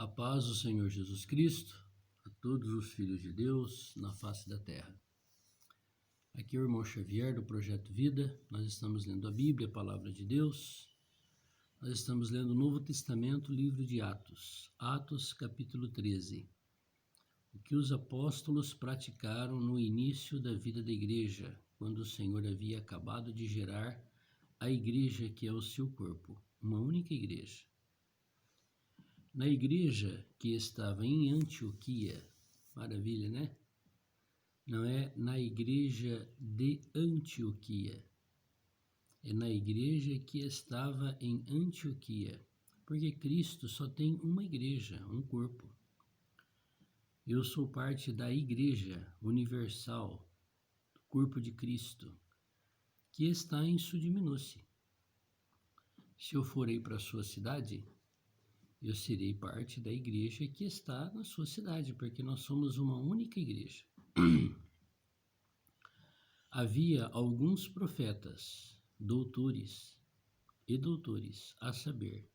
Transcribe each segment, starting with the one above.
A paz do Senhor Jesus Cristo, a todos os filhos de Deus na face da terra. Aqui é o irmão Xavier do Projeto Vida. Nós estamos lendo a Bíblia, a Palavra de Deus. Nós estamos lendo o Novo Testamento, livro de Atos. Atos, capítulo 13. O que os apóstolos praticaram no início da vida da igreja, quando o Senhor havia acabado de gerar a igreja que é o seu corpo, uma única igreja. Na igreja que estava em Antioquia, maravilha, né? Não é na igreja de Antioquia, é na igreja que estava em Antioquia, porque Cristo só tem uma igreja, um corpo. Eu sou parte da igreja universal, do corpo de Cristo, que está em Sudiminuce. Se eu for aí para a sua cidade, eu serei parte da igreja que está na sua cidade, porque nós somos uma única igreja. Havia alguns profetas, doutores, a saber,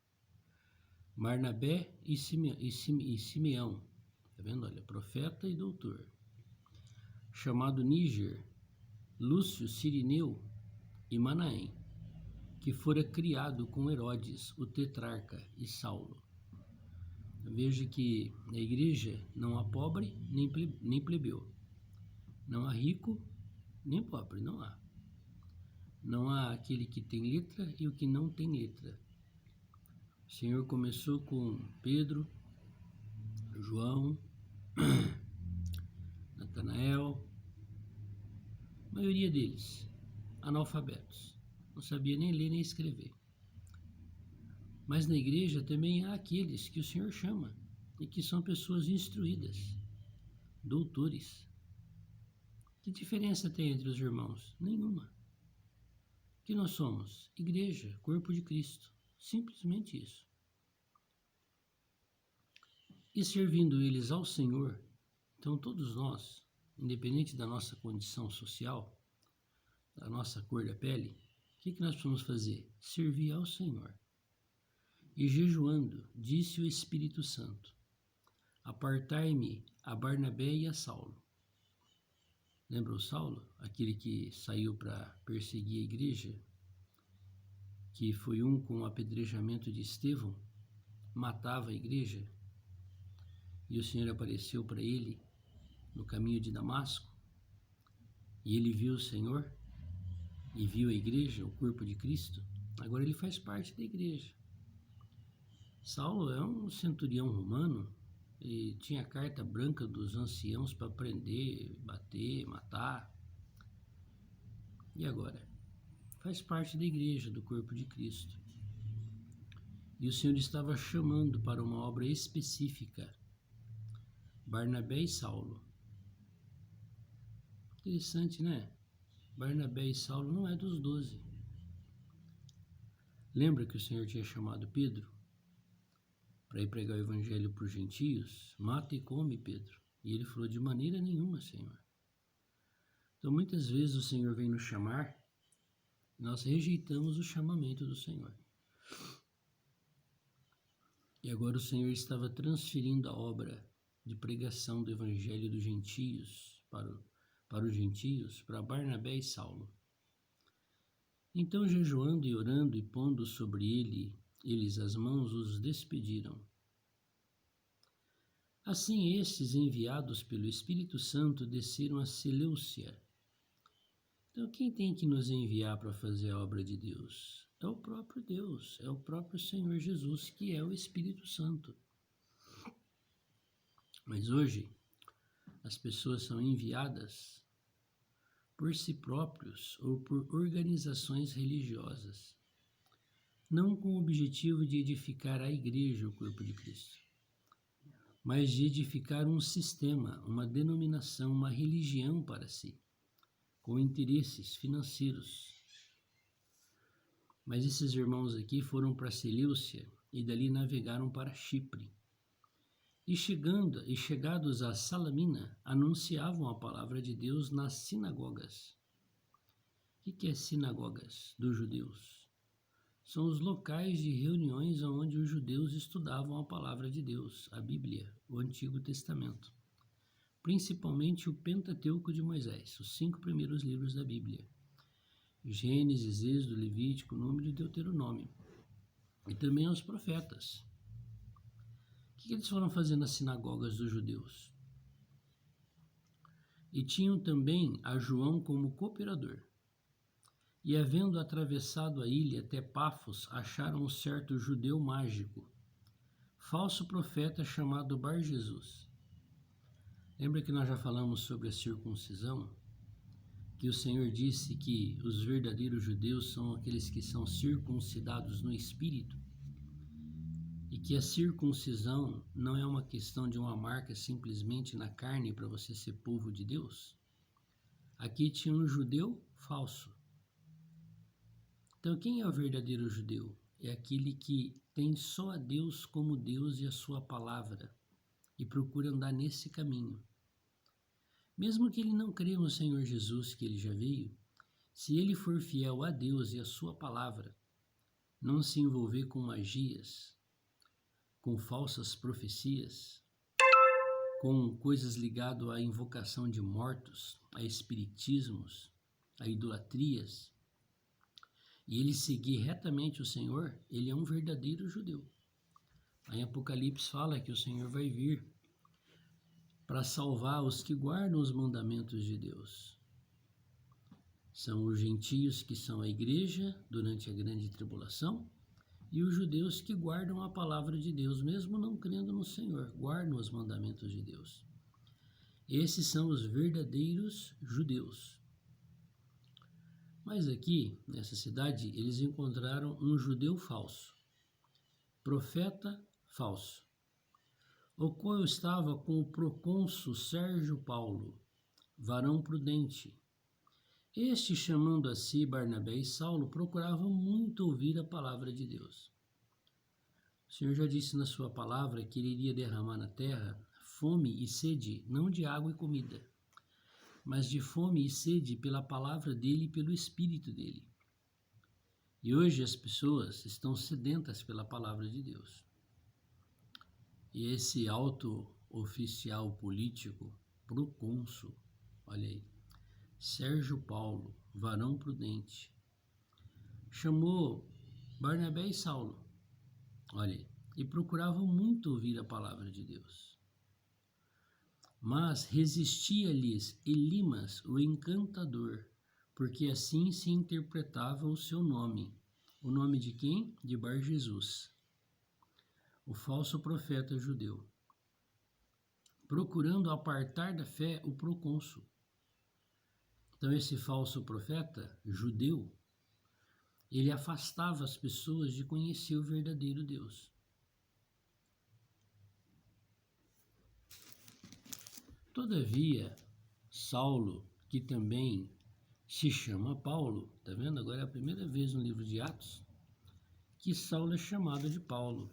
Barnabé e Simeão, tá vendo? Olha, profeta e doutor, chamado Níger, Lúcio, Cirineu e Manaém, que fora criado com Herodes, o tetrarca, e Saulo. Veja que na igreja não há pobre nem plebeu, não há rico nem pobre, não há. Não há aquele que tem letra e o que não tem letra. O Senhor começou com Pedro, João, Natanael, a maioria deles analfabetos, não sabia nem ler nem escrever. Mas na igreja também há aqueles que o Senhor chama e que são pessoas instruídas, doutores. Que diferença tem entre os irmãos? Nenhuma. Que nós somos? Igreja, corpo de Cristo. Simplesmente isso. E servindo eles ao Senhor, então todos nós, independente da nossa condição social, da nossa cor da pele, o que nós precisamos fazer? Servir ao Senhor. E jejuando, disse o Espírito Santo: apartai-me a Barnabé e a Saulo. Lembra o Saulo? Aquele que saiu para perseguir a igreja, que foi um com o apedrejamento de Estevão, matava a igreja, e o Senhor apareceu para ele no caminho de Damasco, e ele viu o Senhor, e viu a igreja, o corpo de Cristo. Agora ele faz parte da igreja. Saulo é um centurião romano e tinha a carta branca dos anciãos para prender, bater, matar. E agora? Faz parte da igreja, do corpo de Cristo. E o Senhor estava chamando para uma obra específica Barnabé e Saulo. Interessante, né? Barnabé e Saulo não é dos 12. Lembra que o Senhor tinha chamado Pedro para ir pregar o evangelho para os gentios? Mata e come, Pedro. E ele falou: de maneira nenhuma, Senhor. Então muitas vezes o Senhor vem nos chamar, nós rejeitamos o chamamento do Senhor. E agora o Senhor estava transferindo a obra de pregação do evangelho dos gentios para os gentios, para Barnabé e Saulo. Então, jejuando e orando e pondo sobre eles as mãos, os despediram. Assim, estes, enviados pelo Espírito Santo, desceram a Seleucia. Então, quem tem que nos enviar para fazer a obra de Deus? É o próprio Deus, é o próprio Senhor Jesus, que é o Espírito Santo. Mas hoje, as pessoas são enviadas por si próprios ou por organizações religiosas, não com o objetivo de edificar a igreja, o corpo de Cristo, mas de edificar um sistema, uma denominação, uma religião para si, com interesses financeiros. Mas esses irmãos aqui foram para Seleucia e dali navegaram para Chipre. E chegados a Salamina, anunciavam a palavra de Deus nas sinagogas. O que é sinagogas dos judeus? são os locais de reuniões onde os judeus estudavam a palavra de Deus, a Bíblia, o Antigo Testamento. Principalmente o Pentateuco de Moisés, os 5 primeiros livros da Bíblia. Gênesis, Êxodo, Levítico, Número e Deuteronômio. E também os profetas. O que eles foram fazer nas sinagogas dos judeus? E tinham também a João como cooperador. E havendo atravessado a ilha até Pafos, acharam um certo judeu mágico, falso profeta chamado Bar-Jesus. Lembra que nós já falamos sobre a circuncisão? Que o Senhor disse que os verdadeiros judeus são aqueles que são circuncidados no espírito? E que a circuncisão não é uma questão de uma marca simplesmente na carne para você ser povo de Deus? Aqui tinha um judeu falso. Então, quem é o verdadeiro judeu? É aquele que tem só a Deus como Deus e a sua palavra e procura andar nesse caminho. Mesmo que ele não crê no Senhor Jesus, que ele já veio, se ele for fiel a Deus e a sua palavra, não se envolver com magias, com falsas profecias, com coisas ligadas à invocação de mortos, a espiritismos, a idolatrias, e ele seguir retamente o Senhor, ele é um verdadeiro judeu. Aí Apocalipse fala que o Senhor vai vir para salvar os que guardam os mandamentos de Deus. São os gentios que são a igreja durante a grande tribulação e os judeus que guardam a palavra de Deus, mesmo não crendo no Senhor, guardam os mandamentos de Deus. Esses são os verdadeiros judeus. Mas aqui, nessa cidade, eles encontraram um judeu falso, profeta falso, o qual estava com o procônsul Sérgio Paulo, varão prudente. Este, chamando a si Barnabé e Saulo, procuravam muito ouvir a palavra de Deus. O Senhor já disse na sua palavra que ele iria derramar na terra fome e sede, não de água e comida, mas de fome e sede pela palavra dele e pelo Espírito dele. E hoje as pessoas estão sedentas pela palavra de Deus. E esse alto oficial político, procônsul, olha aí, Sérgio Paulo, varão prudente, chamou Barnabé e Saulo, olha aí, e procuravam muito ouvir a palavra de Deus. Mas resistia-lhes Elimas, o encantador, porque assim se interpretava o seu nome. O nome de quem? De Bar-Jesus, o falso profeta judeu, procurando apartar da fé o procônsul. Então esse falso profeta judeu, ele afastava as pessoas de conhecer o verdadeiro Deus. Todavia, Saulo, que também se chama Paulo, tá vendo? Agora é a primeira vez no livro de Atos que Saulo é chamado de Paulo.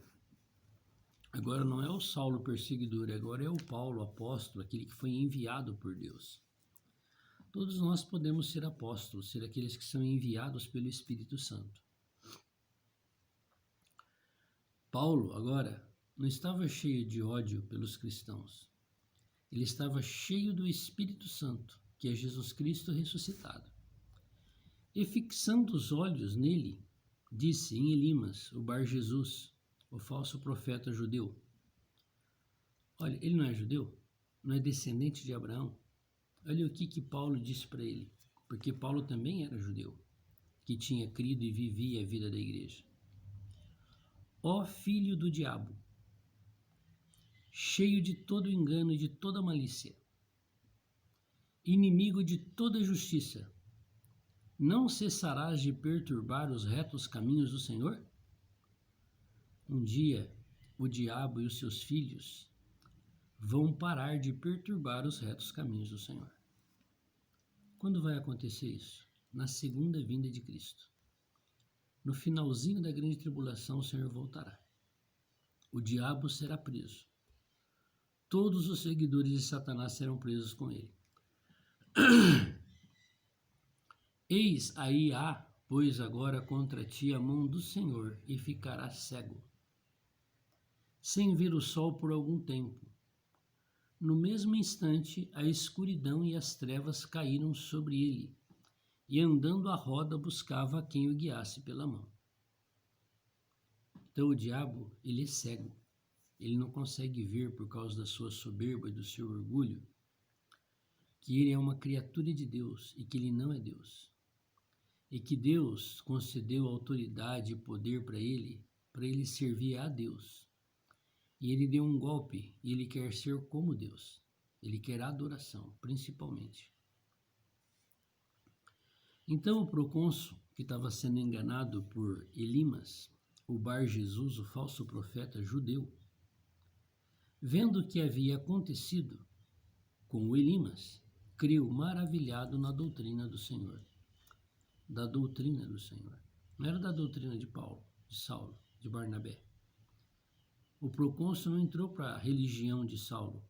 Agora não é o Saulo perseguidor, agora é o Paulo, apóstolo, aquele que foi enviado por Deus. Todos nós podemos ser apóstolos, ser aqueles que são enviados pelo Espírito Santo. Paulo, agora, não estava cheio de ódio pelos cristãos. Ele estava cheio do Espírito Santo, que é Jesus Cristo ressuscitado. E fixando os olhos nele, disse em Elimas, o Bar-Jesus, o falso profeta judeu: olha, ele não é judeu? Não é descendente de Abraão? Olha o que Paulo disse para ele, porque Paulo também era judeu, que tinha crido e vivia a vida da igreja. Ó filho do diabo, cheio de todo engano e de toda malícia, inimigo de toda justiça, não cessarás de perturbar os retos caminhos do Senhor? Um dia, o diabo e os seus filhos vão parar de perturbar os retos caminhos do Senhor. Quando vai acontecer isso? Na segunda vinda de Cristo. No finalzinho da grande tribulação, o Senhor voltará. O diabo será preso. Todos os seguidores de Satanás serão presos com ele. Eis aí há pois agora contra ti a mão do Senhor e ficarás cego, sem ver o sol por algum tempo. No mesmo instante, a escuridão e as trevas caíram sobre ele, e andando à roda buscava a quem o guiasse pela mão. Então o diabo, ele é cego. Ele não consegue ver por causa da sua soberba e do seu orgulho que ele é uma criatura de Deus e que ele não é Deus. E que Deus concedeu autoridade e poder para ele servir a Deus. E ele deu um golpe e ele quer ser como Deus. Ele quer adoração, principalmente. Então o procônsul, que estava sendo enganado por Elimas, o Bar Jesus, o falso profeta judeu, vendo o que havia acontecido com o Elimas, creu maravilhado na doutrina do Senhor. Da doutrina do Senhor. Não era da doutrina de Paulo, de Saulo, de Barnabé. O procônsul não entrou para a religião de Saulo.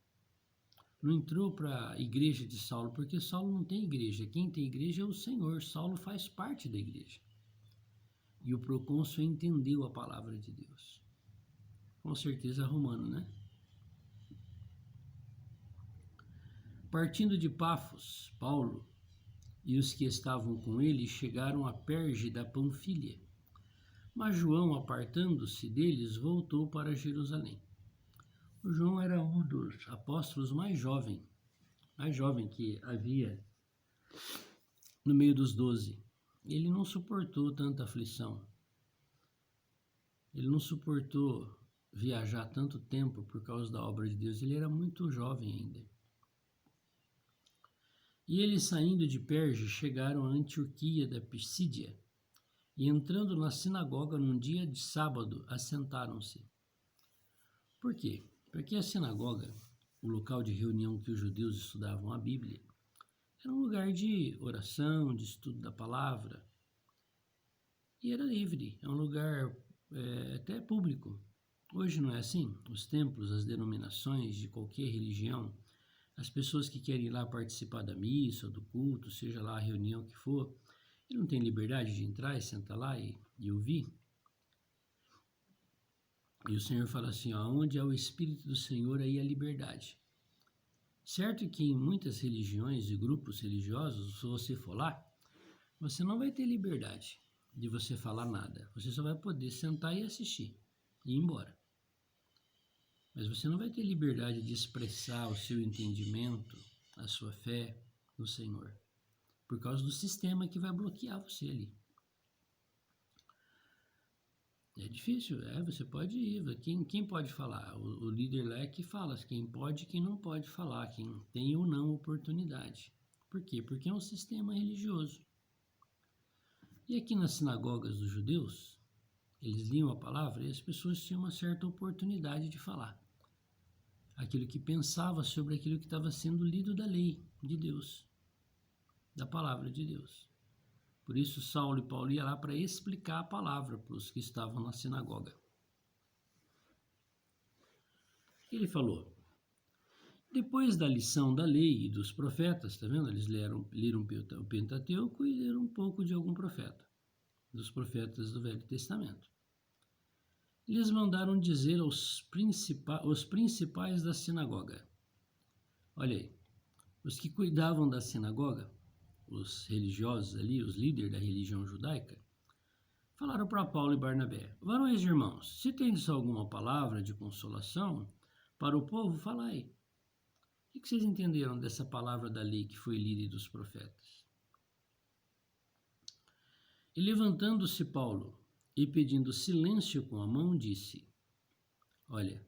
Não entrou para a igreja de Saulo, porque Saulo não tem igreja. Quem tem igreja é o Senhor. Saulo faz parte da igreja. E o procônsul entendeu a palavra de Deus. Com certeza romano, né? Partindo de Pafos, Paulo e os que estavam com ele chegaram a Perge da Panfilha. Mas João, apartando-se deles, voltou para Jerusalém. O João era um dos apóstolos mais jovem que havia no meio dos 12. Ele não suportou tanta aflição. Ele não suportou viajar tanto tempo por causa da obra de Deus. Ele era muito jovem ainda. E eles, saindo de Perge, chegaram à Antioquia da Pisídia, e entrando na sinagoga num dia de sábado, assentaram-se. Por quê? Porque a sinagoga, o local de reunião que os judeus estudavam a Bíblia, era um lugar de oração, de estudo da palavra, e era livre, é um lugar até público. Hoje não é assim? Os templos, as denominações de qualquer religião, as pessoas que querem ir lá participar da missa, do culto, seja lá a reunião que for, ele não tem liberdade de entrar e sentar lá e ouvir. E o Senhor fala assim, onde há o Espírito do Senhor, aí há liberdade. Certo que em muitas religiões e grupos religiosos, se você for lá, você não vai ter liberdade de você falar nada. Você só vai poder sentar e assistir e ir embora. Mas você não vai ter liberdade de expressar o seu entendimento, a sua fé no Senhor, por causa do sistema que vai bloquear você ali. É difícil, você pode ir. Quem pode falar? O líder lá é que fala quem pode e quem não pode falar, quem tem ou não oportunidade. Por quê? Porque é um sistema religioso. E aqui nas sinagogas dos judeus, eles liam a palavra e as pessoas tinham uma certa oportunidade de falar aquilo que pensava sobre aquilo que estava sendo lido da lei de Deus, da palavra de Deus. Por isso Saulo e Paulo iam lá para explicar a palavra para os que estavam na sinagoga. Ele falou, depois da lição da lei e dos profetas, tá vendo? Eles leram o Pentateuco e leram um pouco de algum profeta, dos profetas do Velho Testamento. Eles mandaram dizer aos principais da sinagoga. Olha aí, os que cuidavam da sinagoga, os religiosos ali, os líderes da religião judaica, falaram para Paulo e Barnabé, varões e irmãos, se tendes alguma palavra de consolação para o povo, falai. O que vocês entenderam dessa palavra da lei que foi lida e dos profetas? E levantando-se Paulo e pedindo silêncio com a mão, disse, olha,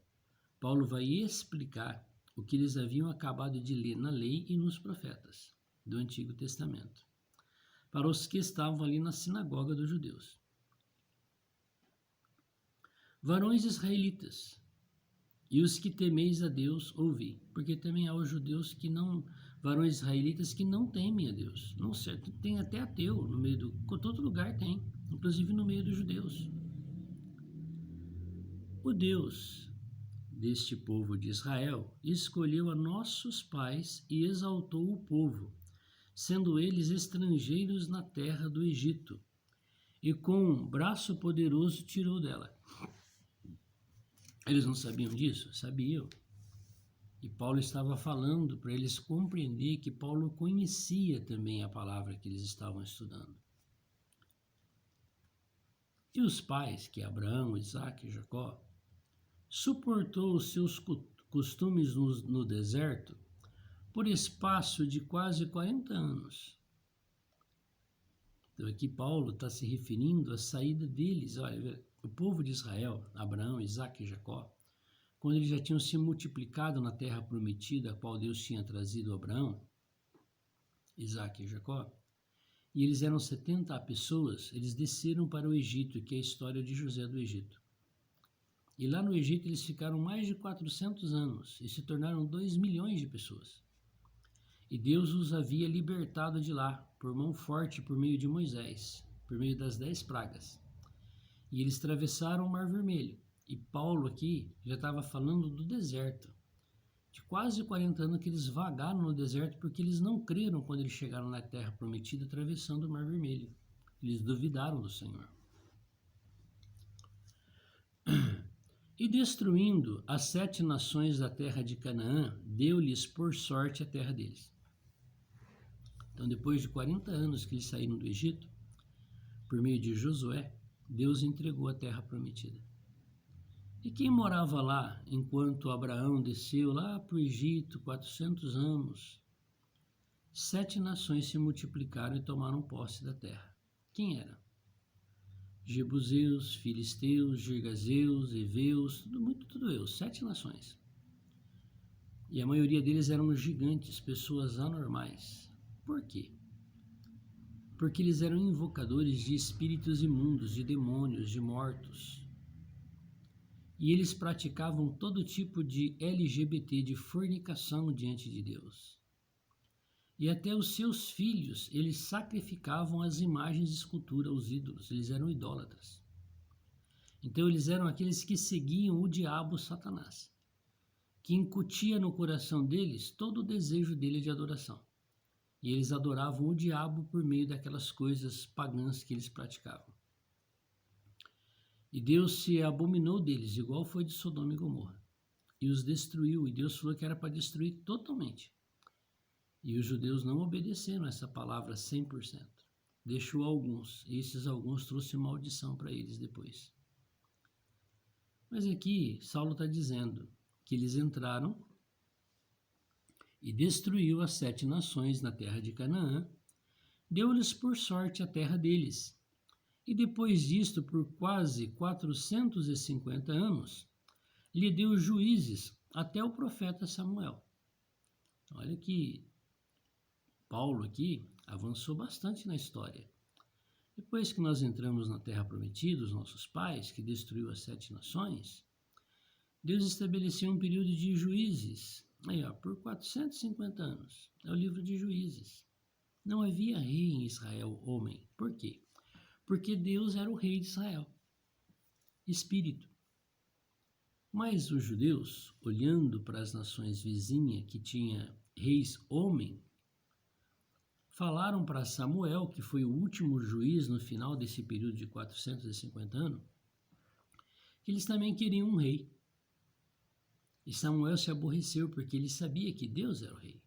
Paulo vai explicar o que eles haviam acabado de ler na lei e nos profetas do Antigo Testamento, para os que estavam ali na sinagoga dos judeus. Varões israelitas, e os que temeis a Deus, ouvi, porque também há os judeus que não, varões israelitas que não temem a Deus. Não sei, tem até ateu no meio todo lugar tem, inclusive no meio dos judeus. O Deus deste povo de Israel escolheu a nossos pais e exaltou o povo, sendo eles estrangeiros na terra do Egito, e com um braço poderoso tirou dela. Eles não sabiam disso? Sabiam. E Paulo estava falando para eles compreender que Paulo conhecia também a palavra que eles estavam estudando. E os pais, que Abraão, Isaque e Jacó, suportou os seus costumes no deserto por espaço de quase 40 anos. Então aqui Paulo está se referindo à saída deles. Olha, o povo de Israel, Abraão, Isaque e Jacó, quando eles já tinham se multiplicado na terra prometida, a qual Deus tinha trazido a Abraão, Isaque e Jacó, e eles eram 70 pessoas, eles desceram para o Egito, que é a história de José do Egito. E lá no Egito eles ficaram mais de 400 anos e se tornaram 2 milhões de pessoas. E Deus os havia libertado de lá, por mão forte, por meio de Moisés, por meio das 10 pragas. E eles atravessaram o Mar Vermelho. E Paulo aqui já estava falando do deserto. De quase 40 anos que eles vagaram no deserto porque eles não creram quando eles chegaram na terra prometida atravessando o Mar Vermelho. Eles duvidaram do Senhor. E destruindo as 7 nações da terra de Canaã, deu-lhes por sorte a terra deles. Então, depois de 40 anos que eles saíram do Egito, por meio de Josué, Deus entregou a terra prometida. E quem morava lá, enquanto Abraão desceu lá para o Egito, 400 anos, 7 nações se multiplicaram e tomaram posse da terra. Quem era? Jebuseus, Filisteus, Girgazeus, Eveus, tudo eu, 7 nações. E a maioria deles eram gigantes, pessoas anormais. Por quê? Porque eles eram invocadores de espíritos imundos, de demônios, de mortos. E eles praticavam todo tipo de LGBT, de fornicação diante de Deus. E até os seus filhos, eles sacrificavam as imagens de escultura, os ídolos, eles eram idólatras. Então eles eram aqueles que seguiam o diabo, Satanás, que incutia no coração deles todo o desejo dele de adoração. E eles adoravam o diabo por meio daquelas coisas pagãs que eles praticavam. E Deus se abominou deles, igual foi de Sodoma e Gomorra, e os destruiu, e Deus falou que era para destruir totalmente. E os judeus não obedeceram essa palavra 100%. Deixou alguns, e esses alguns trouxe maldição para eles depois. Mas aqui, Saulo está dizendo que eles entraram e destruiu as 7 nações na terra de Canaã, deu-lhes por sorte a terra deles. E depois disto, por quase 450 anos, lhe deu juízes até o profeta Samuel. Olha que Paulo aqui avançou bastante na história. Depois que nós entramos na terra prometida, os nossos pais, que destruiu as 7 nações, Deus estabeleceu um período de juízes, aí, por 450 anos. É o livro de Juízes. Não havia rei em Israel, homem. Por quê? Porque Deus era o rei de Israel, espírito. Mas os judeus, olhando para as nações vizinhas que tinha reis homem, falaram para Samuel, que foi o último juiz no final desse período de 450 anos, que eles também queriam um rei. E Samuel se aborreceu porque ele sabia que Deus era o rei.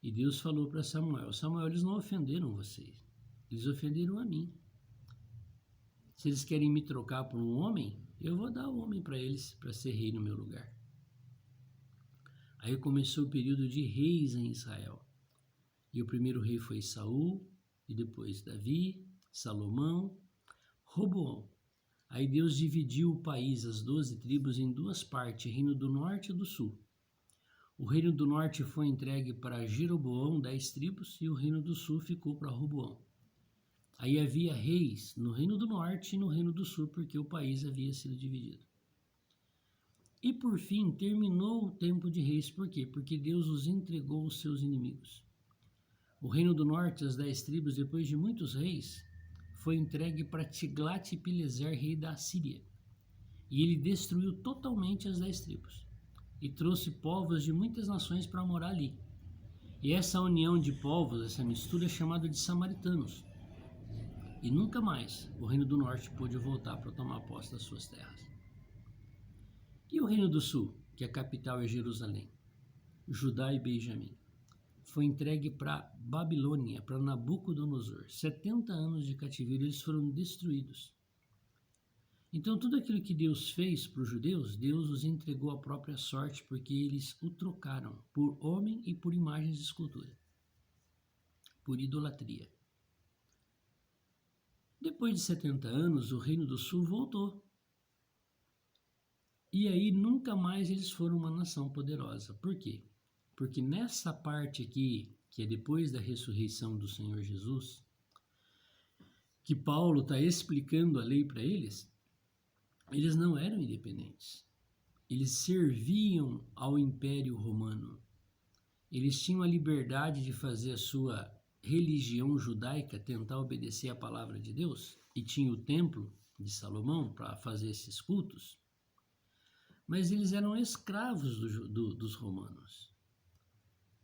E Deus falou para Samuel: Samuel, eles não ofenderam vocês, eles ofenderam a mim. Se eles querem me trocar por um homem, eu vou dar o homem para eles, para ser rei no meu lugar. Aí começou o período de reis em Israel. E o primeiro rei foi Saul, e depois Davi, Salomão, Roboão. Aí Deus dividiu o país, as 12 tribos, em 2 partes, reino do norte e do sul. O reino do norte foi entregue para Jeroboão, 10 tribos, e o reino do sul ficou para Roboão. Aí havia reis no reino do norte e no reino do sul, porque o país havia sido dividido. E por fim, terminou o tempo de reis, por quê? Porque Deus os entregou aos seus inimigos. O reino do norte, as 10 tribos, depois de muitos reis, foi entregue para Tiglat-Pileser, rei da Assíria. E ele destruiu totalmente as 10 tribos. E trouxe povos de muitas nações para morar ali. E essa união de povos, essa mistura, é chamada de samaritanos. e nunca mais o Reino do Norte pôde voltar para tomar posse das suas terras. E o Reino do Sul, que a capital é Jerusalém, Judá e Benjamim, foi entregue para Babilônia, para Nabucodonosor. 70 anos de cativeiro, eles foram destruídos. Então, tudo aquilo que Deus fez para os judeus, Deus os entregou à própria sorte, porque eles o trocaram por homem e por imagens de escultura, por idolatria. Depois de 70 anos, o Reino do Sul voltou. E aí nunca mais eles foram uma nação poderosa. Por quê? Porque nessa parte aqui, que é depois da ressurreição do Senhor Jesus, que Paulo está explicando a lei para eles não eram independentes. Eles serviam ao Império Romano. Eles tinham a liberdade de fazer a sua religião judaica, tentar obedecer a palavra de Deus, e tinha o templo de Salomão para fazer esses cultos, mas eles eram escravos dos romanos.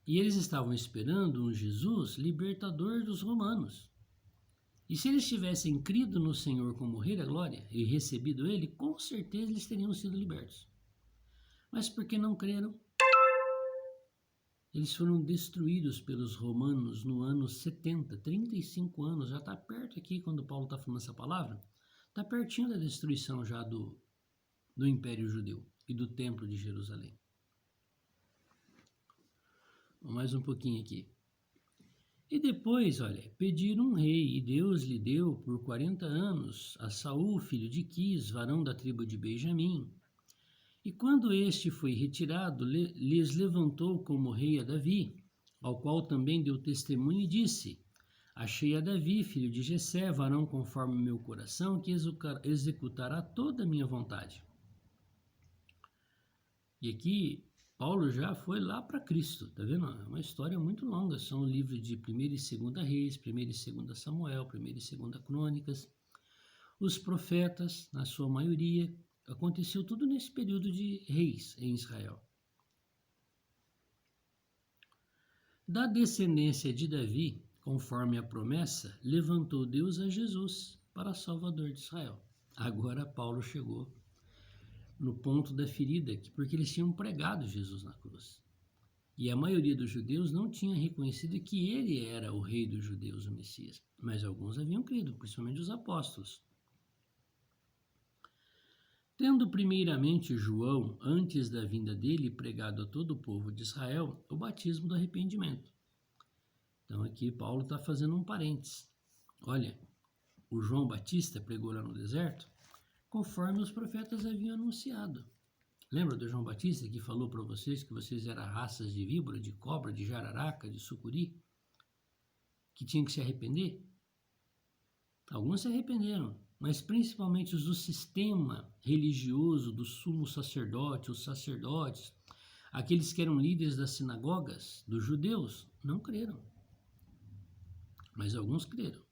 E eles estavam esperando um Jesus libertador dos romanos. E se eles tivessem crido no Senhor como Rei da Glória e recebido Ele, com certeza eles teriam sido libertos. Mas porque não creram, eles foram destruídos pelos romanos no ano 70, 35 anos, já está perto aqui quando Paulo está falando essa palavra, está pertinho da destruição já do Império Judeu e do Templo de Jerusalém. Mais um pouquinho aqui. E depois, olha, pediram um rei, e Deus lhe deu por 40 anos a Saul, filho de Quis, varão da tribo de Benjamim. E quando este foi retirado, lhes levantou como rei a Davi, ao qual também deu testemunho e disse: Achei a Davi, filho de Jessé, varão conforme o meu coração, que executará toda a minha vontade. E aqui Paulo já foi lá para Cristo, tá vendo? É uma história muito longa, são livros de 1ª e 2ª Reis, 1ª e 2ª Samuel, 1ª e 2ª Crônicas. Os profetas, na sua maioria, aconteceu tudo nesse período de reis em Israel. Da descendência de Davi, conforme a promessa, levantou Deus a Jesus para Salvador de Israel. Agora Paulo chegou no ponto da ferida, porque eles tinham pregado Jesus na cruz. E a maioria dos judeus não tinha reconhecido que ele era o rei dos judeus, o Messias. Mas alguns haviam crido, principalmente os apóstolos. Tendo primeiramente João, antes da vinda dele, pregado a todo o povo de Israel o batismo do arrependimento. Então aqui Paulo está fazendo um parênteses. Olha, o João Batista pregou lá no deserto, conforme os profetas haviam anunciado. Lembra do João Batista que falou para vocês que vocês eram raças de víbora, de cobra, de jararaca, de sucuri? Que tinham que se arrepender? Alguns se arrependeram, mas principalmente os do sistema religioso, do sumo sacerdote, os sacerdotes, aqueles que eram líderes das sinagogas dos judeus, não creram. Mas alguns creram.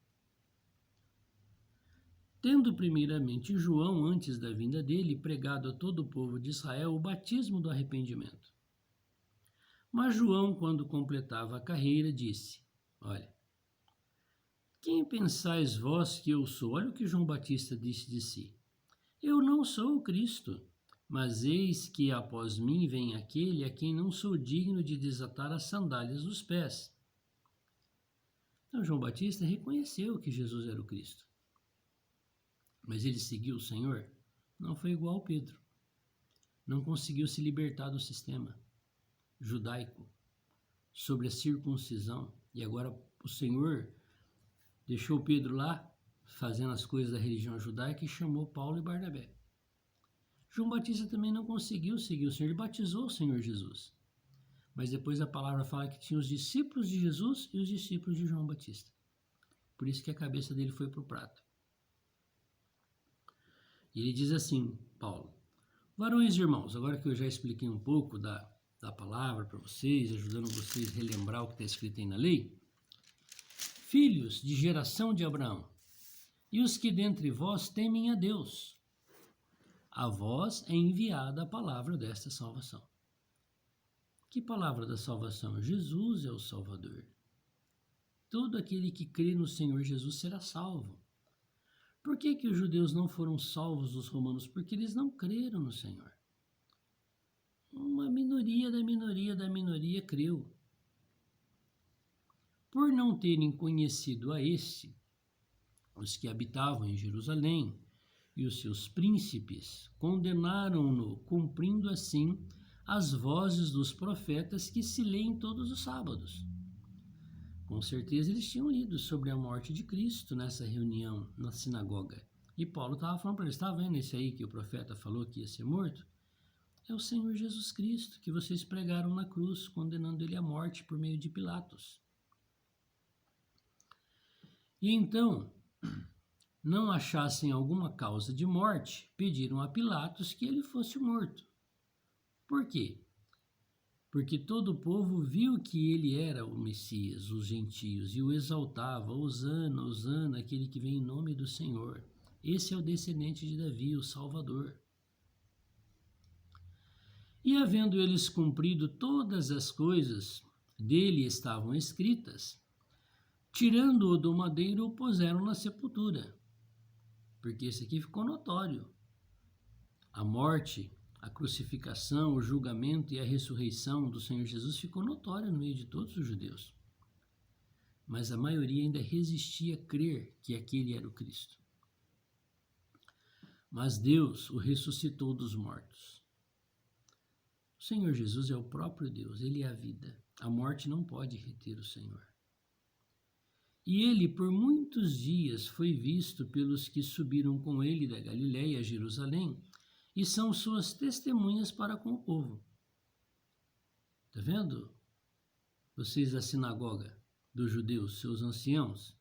Tendo primeiramente João, antes da vinda dele, pregado a todo o povo de Israel o batismo do arrependimento. Mas João, quando completava a carreira, disse: Olha, quem pensais vós que eu sou? Olha o que João Batista disse de si. Eu não sou o Cristo, mas eis que após mim vem aquele a quem não sou digno de desatar as sandálias dos pés. Então João Batista reconheceu que Jesus era o Cristo. Mas ele seguiu o Senhor? Não foi igual ao Pedro. Não conseguiu se libertar do sistema judaico sobre a circuncisão. E agora o Senhor deixou Pedro lá, fazendo as coisas da religião judaica, e chamou Paulo e Barnabé. João Batista também não conseguiu seguir o Senhor. Ele batizou o Senhor Jesus. Mas depois a palavra fala que tinha os discípulos de Jesus e os discípulos de João Batista. Por isso que a cabeça dele foi para o prato. E ele diz assim, Paulo: Varões e irmãos, agora que eu já expliquei um pouco da palavra para vocês, ajudando vocês a relembrar o que está escrito aí na lei, filhos de geração de Abraão, e os que dentre vós temem a Deus, a vós é enviada a palavra desta salvação. Que palavra da salvação? Jesus é o Salvador. Todo aquele que crê no Senhor Jesus será salvo. Por que os judeus não foram salvos dos romanos? Porque eles não creram no Senhor. Uma minoria da minoria creu. Por não terem conhecido a este, os que habitavam em Jerusalém e os seus príncipes condenaram-no, cumprindo assim as vozes dos profetas que se leem todos os sábados. Com certeza eles tinham lido sobre a morte de Cristo nessa reunião na sinagoga. E Paulo estava falando para eles, está vendo esse aí que o profeta falou que ia ser morto? É o Senhor Jesus Cristo que vocês pregaram na cruz, condenando ele à morte por meio de Pilatos. E então, não achassem alguma causa de morte, pediram a Pilatos que ele fosse morto. Por quê? Porque todo o povo viu que ele era o Messias, os gentios, e o exaltava, Hosana, Hosana, aquele que vem em nome do Senhor. Esse é o descendente de Davi, o Salvador. E havendo eles cumprido todas as coisas dele estavam escritas, tirando-o do madeiro, o puseram na sepultura. Porque isso aqui ficou notório. A morte, a crucificação, o julgamento e a ressurreição do Senhor Jesus ficou notório no meio de todos os judeus. Mas a maioria ainda resistia a crer que aquele era o Cristo. Mas Deus o ressuscitou dos mortos. O Senhor Jesus é o próprio Deus, ele é a vida. A morte não pode reter o Senhor. E ele por muitos dias foi visto pelos que subiram com ele da Galiléia a Jerusalém, e são suas testemunhas para com o povo. Está vendo? Vocês da sinagoga dos judeus, seus anciãos.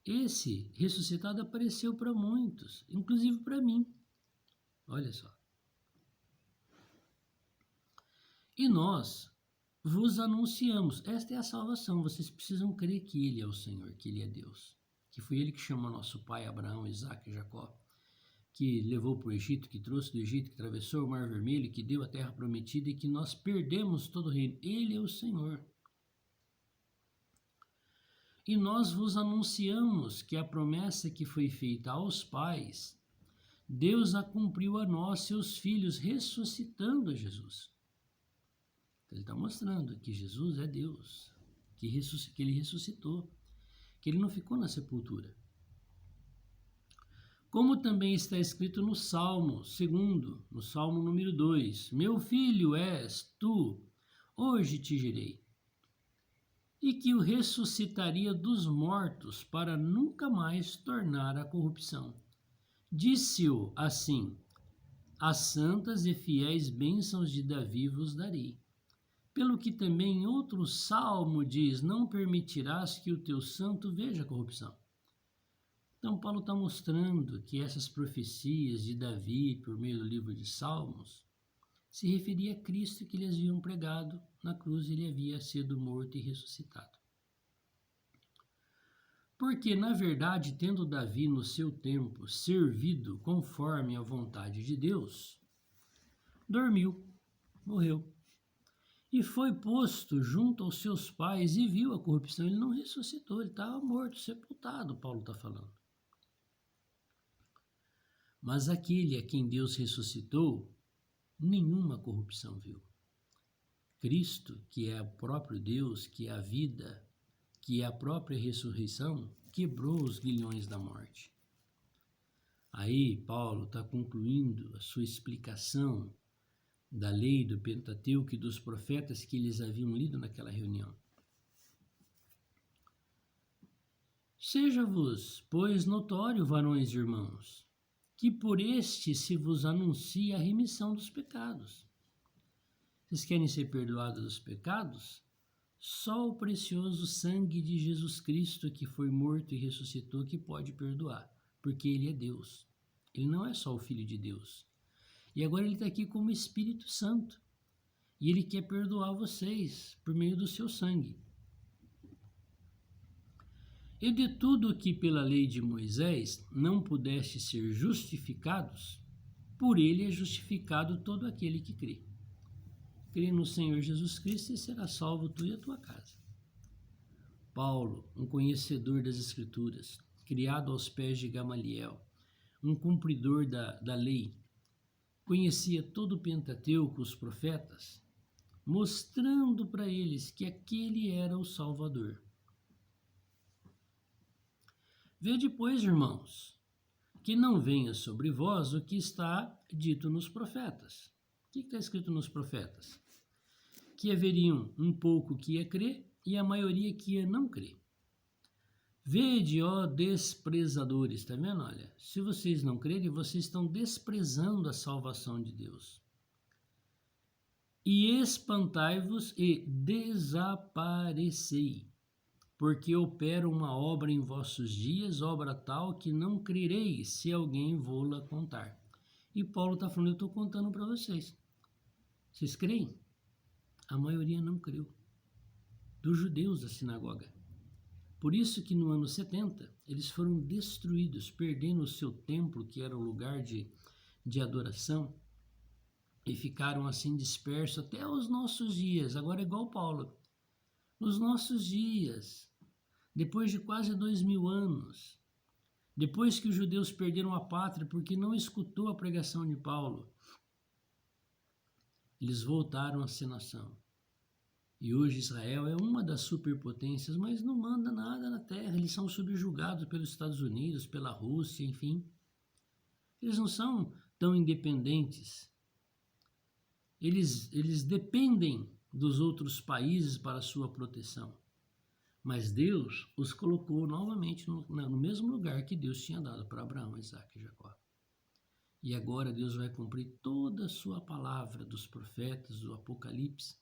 Esse ressuscitado apareceu para muitos, inclusive para mim. Olha só. E nós vos anunciamos, esta é a salvação, vocês precisam crer que ele é o Senhor, que ele é Deus. Que foi ele que chamou nosso pai Abraão, Isaque e Jacó, que levou para o Egito, que trouxe do Egito, que atravessou o Mar Vermelho, que deu a terra prometida e que nós perdemos todo o reino. Ele é o Senhor. E nós vos anunciamos que a promessa que foi feita aos pais, Deus a cumpriu a nós, seus filhos, ressuscitando a Jesus. Ele está mostrando que Jesus é Deus, que ele ressuscitou, que ele não ficou na sepultura. Como também está escrito no Salmo 2, no Salmo número 2, meu filho és tu, hoje te gerei. E que o ressuscitaria dos mortos para nunca mais tornar a corrupção. Disse-o assim, as santas e fiéis bênçãos de Davi vos darei. Pelo que também em outro salmo diz, não permitirás que o teu santo veja a corrupção. Então Paulo está mostrando que essas profecias de Davi, por meio do livro de Salmos, se referia a Cristo que eles haviam pregado na cruz, ele havia sido morto e ressuscitado. Porque, na verdade, tendo Davi no seu tempo servido conforme a vontade de Deus, dormiu, morreu. E foi posto junto aos seus pais e viu a corrupção. Ele não ressuscitou, ele estava morto, sepultado, Paulo está falando. Mas aquele a quem Deus ressuscitou, nenhuma corrupção viu. Cristo, que é o próprio Deus, que é a vida, que é a própria ressurreição, quebrou os grilhões da morte. Aí Paulo está concluindo a sua explicação da lei do Pentateuco e dos profetas que eles haviam lido naquela reunião. Seja-vos, pois, notório, varões e irmãos, que por este se vos anuncia a remissão dos pecados. Vocês querem ser perdoados dos pecados? Só o precioso sangue de Jesus Cristo, que foi morto e ressuscitou, que pode perdoar, porque ele é Deus. Ele não é só o Filho de Deus. E agora ele está aqui como Espírito Santo. E ele quer perdoar vocês por meio do seu sangue. E de tudo que pela lei de Moisés não pudeste ser justificados, por ele é justificado todo aquele que crê. Crê no Senhor Jesus Cristo e será salvo tu e a tua casa. Paulo, um conhecedor das Escrituras, criado aos pés de Gamaliel, um cumpridor da lei, conhecia todo o Pentateuco, os profetas, mostrando para eles que aquele era o Salvador. Vede, pois, irmãos, que não venha sobre vós o que está dito nos profetas. O que está escrito nos profetas? Que haveriam um pouco que ia crer e a maioria que ia não crer. Vede, ó desprezadores, está vendo? Olha, se vocês não crerem, vocês estão desprezando a salvação de Deus. E espantai-vos e desaparecei, porque opero uma obra em vossos dias, obra tal que não crereis se alguém vô-la contar. E Paulo está falando, eu estou contando para vocês. Vocês creem? A maioria não creu. Dos judeus da sinagoga. Por isso que no ano 70, eles foram destruídos, perdendo o seu templo, que era o lugar de adoração, e ficaram assim dispersos até os nossos dias. Agora é igual Paulo. Nos nossos dias, depois de quase 2000 anos, depois que os judeus perderam a pátria porque não escutou a pregação de Paulo, eles voltaram a ser nação. E hoje Israel é uma das superpotências, mas não manda nada na terra. Eles são subjugados pelos Estados Unidos, pela Rússia, enfim. Eles não são tão independentes. Eles dependem dos outros países para sua proteção. Mas Deus os colocou novamente no mesmo lugar que Deus tinha dado para Abraão, Isaque e Jacó. E agora Deus vai cumprir toda a sua palavra dos profetas, do Apocalipse,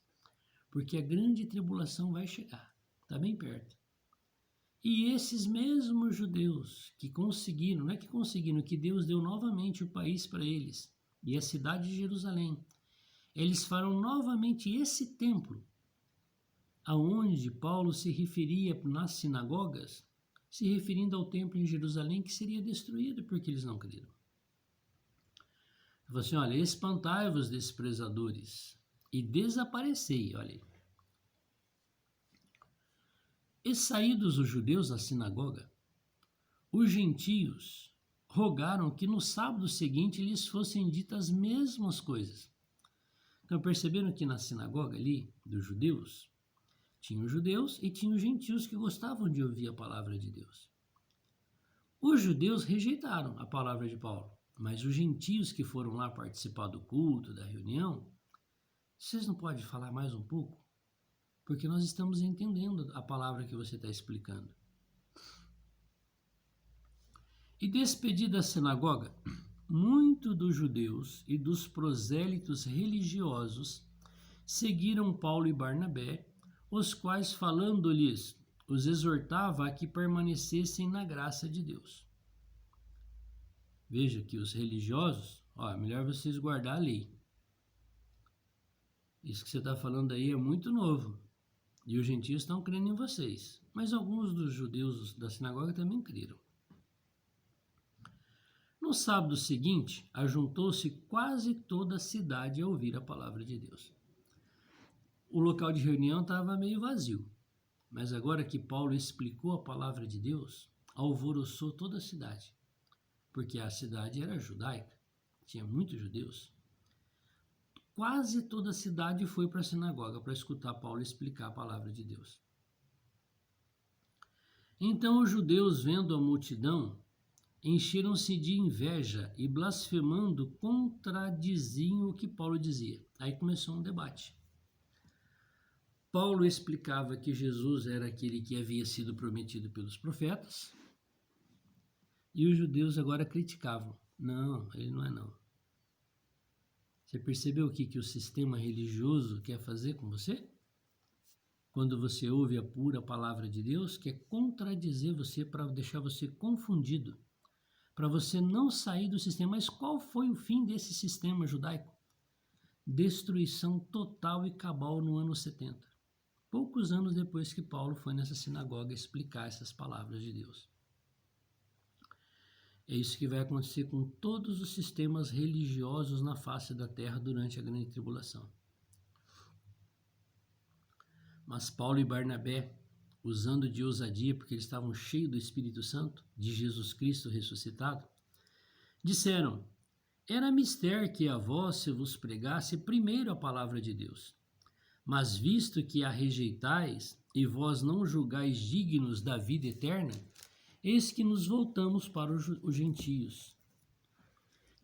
porque a grande tribulação vai chegar, está bem perto. E esses mesmos judeus que conseguiram, não é que conseguiram, que Deus deu novamente o país para eles, e a cidade de Jerusalém, eles farão novamente esse templo, aonde Paulo se referia nas sinagogas, se referindo ao templo em Jerusalém que seria destruído porque eles não creram. Ele falou assim, olha, espantai-vos, desprezadores, e desaparecei, olha aí. E saídos os judeus da sinagoga, os gentios rogaram que no sábado seguinte lhes fossem ditas as mesmas coisas. Então perceberam que na sinagoga ali, dos judeus, tinha os judeus e tinha os gentios que gostavam de ouvir a palavra de Deus. Os judeus rejeitaram a palavra de Paulo, mas os gentios que foram lá participar do culto, da reunião, vocês não podem falar mais um pouco? Porque nós estamos entendendo a palavra que você está explicando. E despedida a sinagoga, muitos dos judeus e dos prosélitos religiosos seguiram Paulo e Barnabé, os quais, falando-lhes, os exortava a que permanecessem na graça de Deus. Veja que os religiosos, é melhor vocês guardar a lei. Isso que você está falando aí é muito novo. E os gentios estão crendo em vocês. Mas alguns dos judeus da sinagoga também creram. No sábado seguinte, ajuntou-se quase toda a cidade a ouvir a palavra de Deus. O local de reunião estava meio vazio. Mas agora que Paulo explicou a palavra de Deus, alvoroçou toda a cidade. Porque a cidade era judaica, tinha muitos judeus. Quase toda a cidade foi para a sinagoga para escutar Paulo explicar a palavra de Deus. Então os judeus, vendo a multidão, encheram-se de inveja e, blasfemando, contradiziam o que Paulo dizia. Aí começou um debate. Paulo explicava que Jesus era aquele que havia sido prometido pelos profetas, e os judeus agora criticavam. Não, ele não é não. Você percebeu o que o sistema religioso quer fazer com você? Quando você ouve a pura palavra de Deus, quer contradizer você para deixar você confundido, para você não sair do sistema. Mas qual foi o fim desse sistema judaico? Destruição total e cabal no ano 70. Poucos anos depois que Paulo foi nessa sinagoga explicar essas palavras de Deus. É isso que vai acontecer com todos os sistemas religiosos na face da terra durante a grande tribulação. Mas Paulo e Barnabé usando de ousadia porque eles estavam cheios do Espírito Santo, de Jesus Cristo ressuscitado, disseram: era mister que a vós se vos pregasse primeiro a palavra de Deus. Mas visto que a rejeitais e vós não julgais dignos da vida eterna, eis que nos voltamos para os gentios.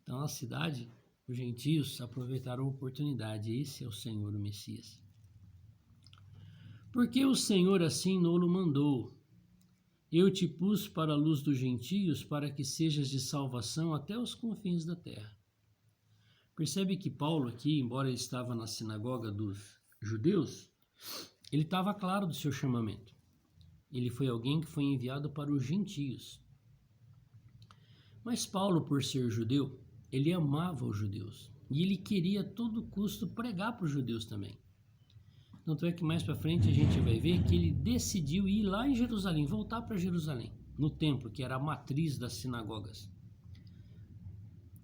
Então, na cidade, os gentios aproveitaram a oportunidade. Esse é o Senhor, o Messias. Porque o Senhor assim não-lo mandou. Eu te pus para a luz dos gentios, para que sejas de salvação até os confins da terra. Percebe que Paulo aqui, embora ele estava na sinagoga dos judeus, ele estava claro do seu chamamento. Ele foi alguém que foi enviado para os gentios. Mas Paulo, por ser judeu, ele amava os judeus. E ele queria a todo custo pregar para os judeus também. Tanto é que mais para frente a gente vai ver que ele decidiu ir lá em Jerusalém, voltar para Jerusalém, no templo, que era a matriz das sinagogas.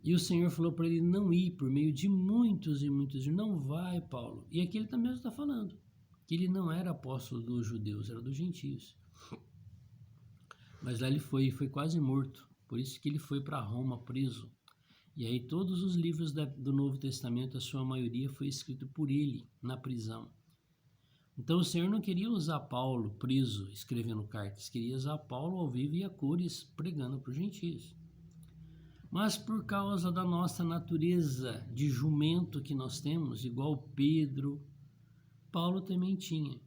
E o Senhor falou para ele não ir por meio de muitos e muitos. Não vai, Paulo. E aqui ele também está falando que ele não era apóstolo dos judeus, era dos gentios. Mas lá ele foi quase morto. Por isso que ele foi para Roma preso. E aí todos os livros do Novo Testamento, a sua maioria foi escrito por ele na prisão. Então o Senhor não queria usar Paulo preso, escrevendo cartas. Queria usar Paulo ao vivo e a cores, pregando para os gentios. Mas por causa da nossa natureza de jumento que nós temos, igual Pedro, Paulo também tinha.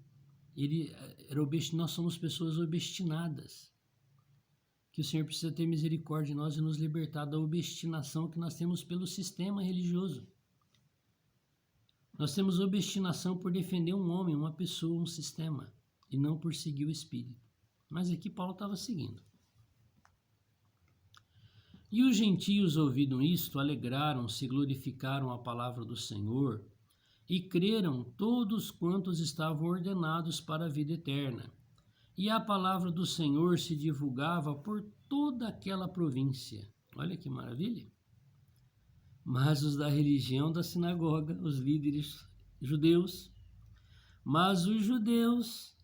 Nós somos pessoas obstinadas. Que o Senhor precisa ter misericórdia de nós e nos libertar da obstinação que nós temos pelo sistema religioso. Nós temos obstinação por defender um homem, uma pessoa, um sistema, e não por seguir o Espírito. Mas aqui Paulo estava seguindo. E os gentios, ouvindo isto, alegraram-se e glorificaram a palavra do Senhor, e creram todos quantos estavam ordenados para a vida eterna. E a palavra do Senhor se divulgava por toda aquela província. Olha que maravilha! Mas os da religião da sinagoga, os líderes judeus, mas os judeus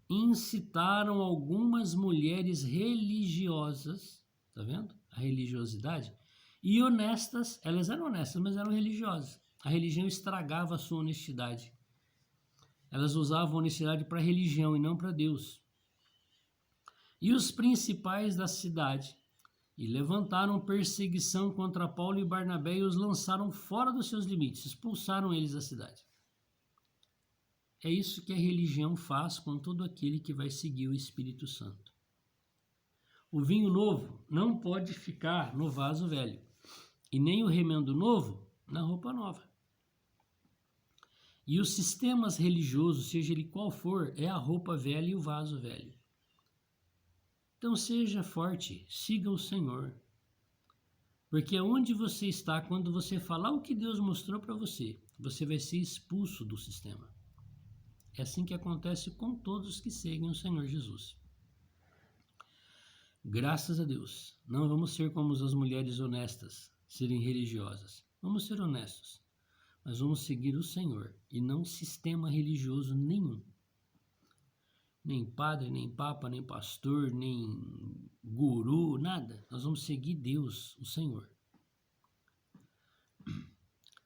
incitaram algumas mulheres religiosas, tá vendo? A religiosidade, e honestas, elas eram honestas, mas eram religiosas. A religião estragava a sua honestidade. Elas usavam a honestidade para a religião e não para Deus. E os principais da cidade e levantaram perseguição contra Paulo e Barnabé e os lançaram fora dos seus limites, expulsaram eles da cidade. É isso que a religião faz com todo aquele que vai seguir o Espírito Santo. O vinho novo não pode ficar no vaso velho, e nem o remendo novo na roupa nova. E os sistemas religiosos, seja ele qual for, é a roupa velha e o vaso velho. Então seja forte, siga o Senhor. Porque onde você está, quando você falar o que Deus mostrou para você, você vai ser expulso do sistema. É assim que acontece com todos que seguem o Senhor Jesus. Graças a Deus, não vamos ser como as mulheres honestas, serem religiosas. Vamos ser honestos, mas vamos seguir o Senhor e não sistema religioso nenhum. Nem padre, nem papa, nem pastor, nem guru, nada. Nós vamos seguir Deus, o Senhor.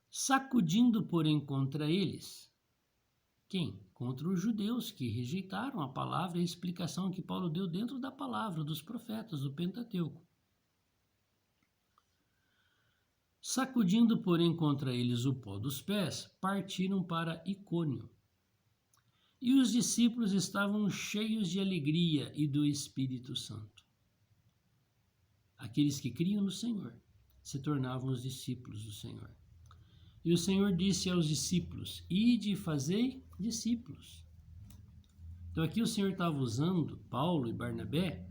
Sacudindo, porém, contra eles. Quem? Contra os judeus que rejeitaram a palavra e a explicação que Paulo deu dentro da palavra dos profetas, do Pentateuco. Sacudindo, porém, contra eles o pó dos pés, partiram para Icônio. E os discípulos estavam cheios de alegria e do Espírito Santo. Aqueles que criam no Senhor se tornavam os discípulos do Senhor. E o Senhor disse aos discípulos: ide e fazei discípulos. Então aqui o Senhor estava usando Paulo e Barnabé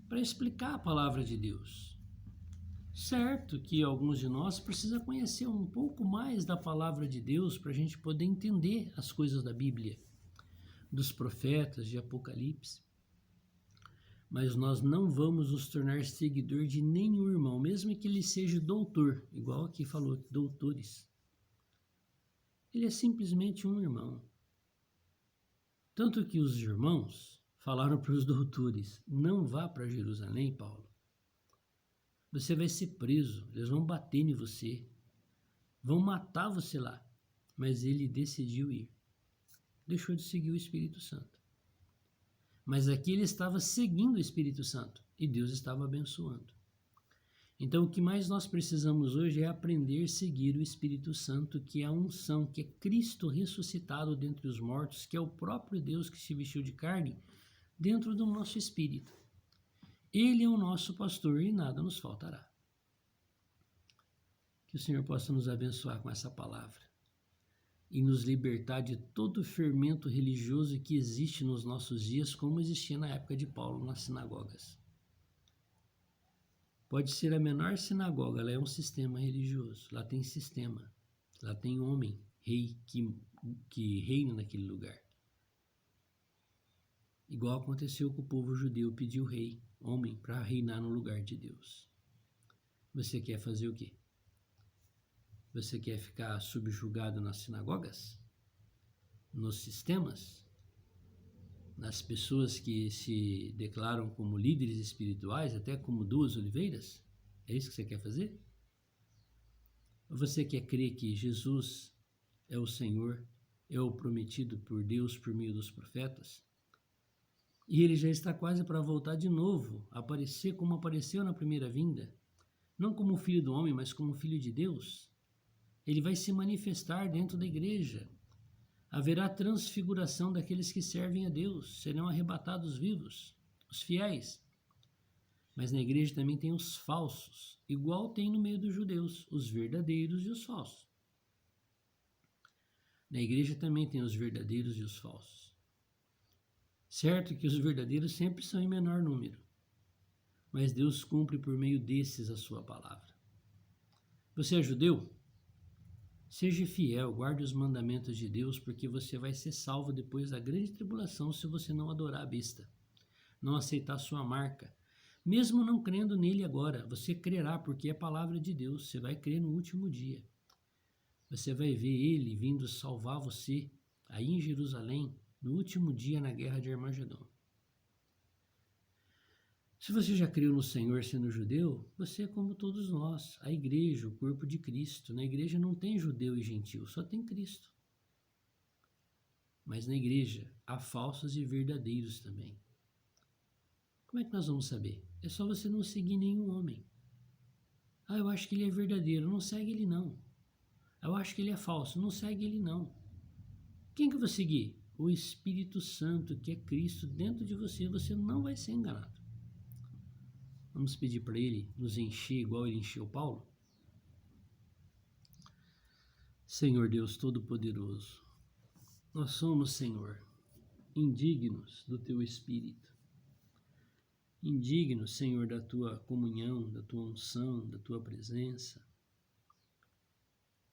para explicar a palavra de Deus. Certo que alguns de nós precisam conhecer um pouco mais da palavra de Deus para a gente poder entender as coisas da Bíblia, dos profetas, de Apocalipse. Mas nós não vamos nos tornar seguidor de nenhum irmão, mesmo que ele seja doutor, igual aqui falou, doutores. Ele é simplesmente um irmão. Tanto que os irmãos falaram para os doutores: não vá para Jerusalém, Paulo. Você vai ser preso, eles vão bater em você, vão matar você lá. Mas ele decidiu ir. Deixou de seguir o Espírito Santo. Mas aqui ele estava seguindo o Espírito Santo e Deus estava abençoando. Então, o que mais nós precisamos hoje é aprender a seguir o Espírito Santo, que é a unção, que é Cristo ressuscitado dentre os mortos, que é o próprio Deus que se vestiu de carne dentro do nosso espírito. Ele é o nosso pastor e nada nos faltará. Que o Senhor possa nos abençoar com essa palavra e nos libertar de todo o fermento religioso que existe nos nossos dias, como existia na época de Paulo nas sinagogas. Pode ser a menor sinagoga, ela é um sistema religioso. Lá tem sistema, lá tem homem, rei, que reina naquele lugar. Igual aconteceu com o povo judeu, pediu rei, homem, para reinar no lugar de Deus. Você quer fazer o quê? Você quer ficar subjugado nas sinagogas? Nos sistemas? Nas pessoas que se declaram como líderes espirituais, até como duas oliveiras? É isso que você quer fazer? Ou você quer crer que Jesus é o Senhor, é o prometido por Deus por meio dos profetas? E ele já está quase para voltar de novo, aparecer como apareceu na primeira vinda, não como filho do homem, mas como filho de Deus. Ele vai se manifestar dentro da igreja. Haverá transfiguração daqueles que servem a Deus, serão arrebatados vivos, os fiéis. Mas na igreja também tem os falsos, igual tem no meio dos judeus, os verdadeiros e os falsos. Na igreja também tem os verdadeiros e os falsos. Certo que os verdadeiros sempre são em menor número, mas Deus cumpre por meio desses a sua palavra. Você é judeu? Seja fiel, guarde os mandamentos de Deus, porque você vai ser salvo depois da grande tribulação se você não adorar a besta, não aceitar sua marca. Mesmo não crendo nele agora, você crerá, porque é a palavra de Deus, você vai crer no último dia. Você vai ver ele vindo salvar você aí em Jerusalém, no último dia na guerra de Armagedon. Se você já creu no Senhor sendo judeu, você é como todos nós, a igreja, o corpo de Cristo. Na igreja não tem judeu e gentil, só tem Cristo. Mas na igreja há falsos e verdadeiros também. Como é que nós vamos saber? É só você não seguir nenhum homem. Ah, eu acho que ele é verdadeiro, não segue ele não. Eu acho que ele é falso, não segue ele não. Quem que eu vou seguir? O Espírito Santo, que é Cristo dentro de você, você não vai ser enganado. Vamos pedir para ele nos encher igual ele encheu Paulo? Senhor Deus Todo-Poderoso, nós somos, Senhor, indignos do Teu Espírito. Indignos, Senhor, da Tua comunhão, da Tua unção, da Tua presença.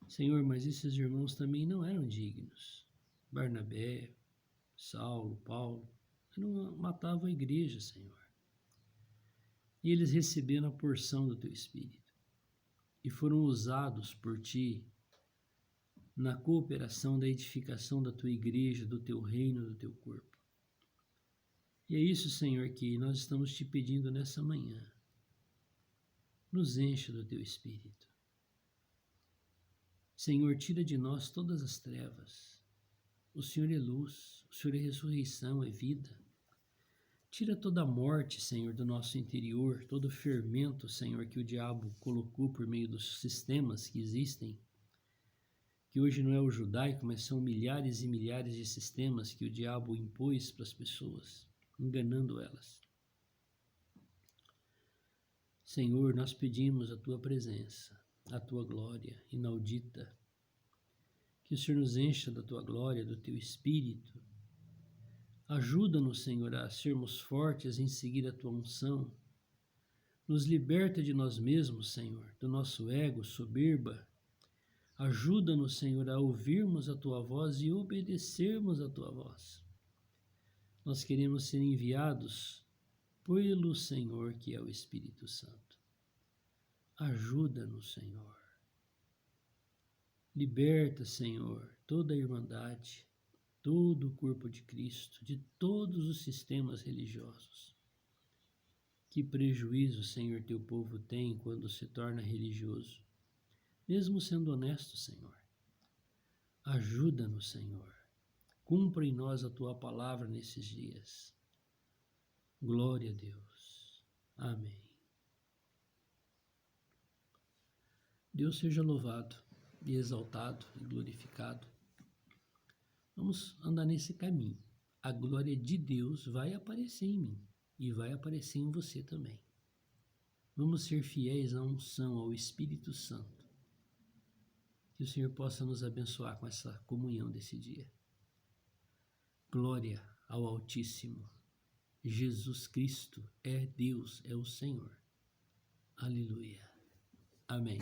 Senhor, mas esses irmãos também não eram dignos. Barnabé, Saulo, Paulo, não matavam a igreja, Senhor. E eles receberam a porção do Teu Espírito e foram usados por Ti na cooperação da edificação da Tua igreja, do Teu reino, do Teu corpo. E é isso, Senhor, que nós estamos Te pedindo nessa manhã. Nos encha do Teu Espírito. Senhor, tira de nós todas as trevas. O Senhor é luz, o Senhor é ressurreição, é vida. Tira toda a morte, Senhor, do nosso interior, todo o fermento, Senhor, que o diabo colocou por meio dos sistemas que existem, que hoje não é o judaico, mas são milhares e milhares de sistemas que o diabo impôs para as pessoas, enganando elas. Senhor, nós pedimos a Tua presença, a Tua glória inaudita, que o Senhor nos encha da Tua glória, do Teu Espírito. Ajuda-nos, Senhor, a sermos fortes em seguir a Tua unção. Nos liberta de nós mesmos, Senhor, do nosso ego, soberba. Ajuda-nos, Senhor, a ouvirmos a Tua voz e obedecermos a Tua voz. Nós queremos ser enviados pelo Senhor, que é o Espírito Santo. Ajuda-nos, Senhor. Liberta, Senhor, toda a irmandade. todo o corpo de Cristo, de todos os sistemas religiosos. Que prejuízo, Senhor, teu povo tem quando se torna religioso, mesmo sendo honesto, Senhor. Ajuda-nos, Senhor. Cumpra em nós a tua palavra nesses dias. Glória a Deus. Amém. Deus seja louvado e exaltado e glorificado. Vamos andar nesse caminho. A glória de Deus vai aparecer em mim e vai aparecer em você também. Vamos ser fiéis à unção, ao Espírito Santo. Que o Senhor possa nos abençoar com essa comunhão desse dia. Glória ao Altíssimo. Jesus Cristo é Deus, é o Senhor. Aleluia. Amém.